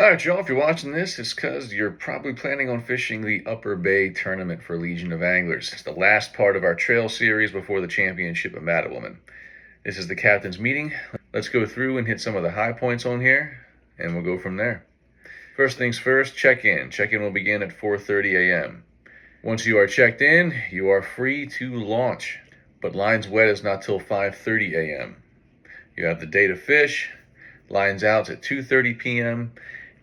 All right, y'all, if you're watching this, it's because you're probably planning on fishing the Upper Bay Tournament for Legion of Anglers. It's the last part of our trail series before the championship of Mattawoman. This is the captain's meeting. Let's go through and hit some of the high points on here, and we'll go from there. First things first, check-in. Check-in will begin at 4:30 a.m. Once you are checked in, you are free to launch, but lines wet is not till 5:30 a.m. You have the day to fish, lines out at 2:30 p.m.,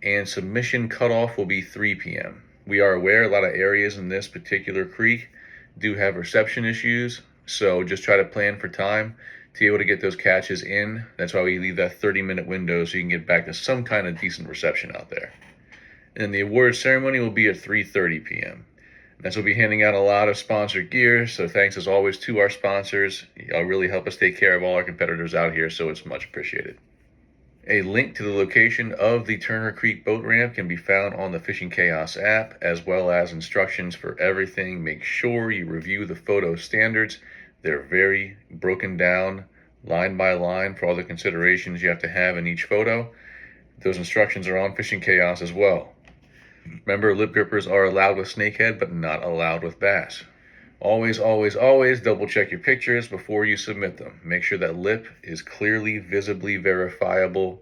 and submission cutoff will be 3 p.m. We are aware a lot of areas in this particular creek do have reception issues, so just try to plan for time to be able to get those catches in. That's why we leave that 30-minute window so you can get back to some kind of decent reception out there. And then the award ceremony will be at 3:30 p.m. That's we'll be handing out a lot of sponsored gear, so thanks as always to our sponsors. Y'all really help us take care of all our competitors out here, so it's much appreciated. A link to the location of the Turner Creek boat ramp can be found on the Fishing Chaos app, as well as instructions for everything. Make sure you review the photo standards. They're very broken down line by line for all the considerations you have to have in each photo. Those instructions are on Fishing Chaos as well. Remember, lip grippers are allowed with snakehead, but not allowed with bass. Always, always, always double check your pictures before you submit them. Make sure that lip is clearly, visibly verifiable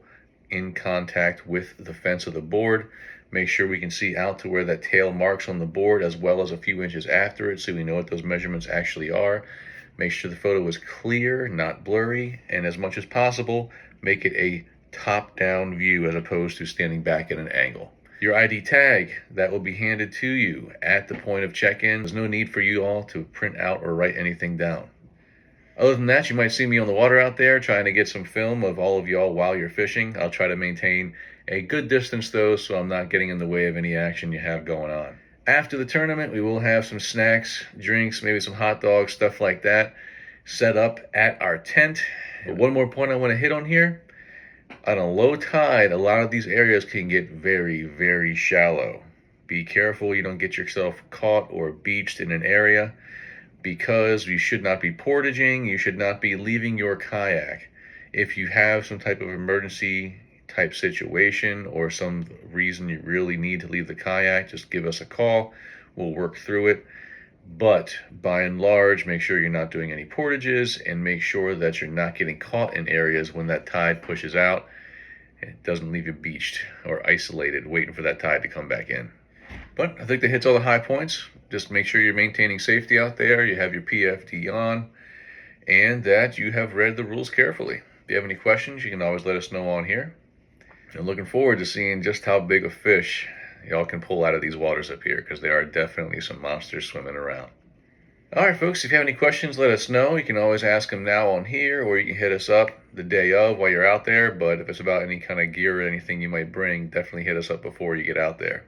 in contact with the fence of the board. Make sure we can see out to where that tail marks on the board, as well as a few inches after it, so we know what those measurements actually are. Make sure the photo is clear, not blurry, and as much as possible, make it a top-down view as opposed to standing back at an angle. Your ID tag, that will be handed to you at the point of check-in. There's no need for you all to print out or write anything down. Other than that, you might see me on the water out there trying to get some film of all of y'all while you're fishing. I'll try to maintain a good distance though, so I'm not getting in the way of any action you have going on. After the tournament, we will have some snacks, drinks, maybe some hot dogs, stuff like that, set up at our tent. But one more point I want to hit on here. On a low tide, a lot of these areas can get very, very shallow. Be careful you don't get yourself caught or beached in an area, because you should not be portaging, you should not be leaving your kayak. If you have some type of emergency type situation or some reason you really need to leave the kayak, just give us a call. We'll work through it. But by and large, make sure you're not doing any portages, and make sure that you're not getting caught in areas when that tide pushes out. It doesn't leave you beached or isolated waiting for that tide to come back in. But I think that hits all the high points. Just make sure you're maintaining safety out there, you have your PFD on, and that you have read the rules carefully. If you have any questions, you can always let us know on here. I'm looking forward to seeing just how big a fish y'all can pull out of these waters up here, because there are definitely some monsters swimming around. All right, folks, if you have any questions, let us know. You can always ask them now on here, or you can hit us up the day of while you're out there. But if it's about any kind of gear or anything you might bring, definitely hit us up before you get out there.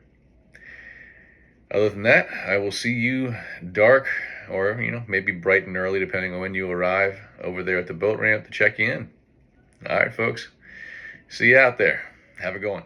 Other than that, I will see you dark or, maybe bright and early, depending on when you arrive over there at the boat ramp to check in. All right, folks, see you out there. Have a good one.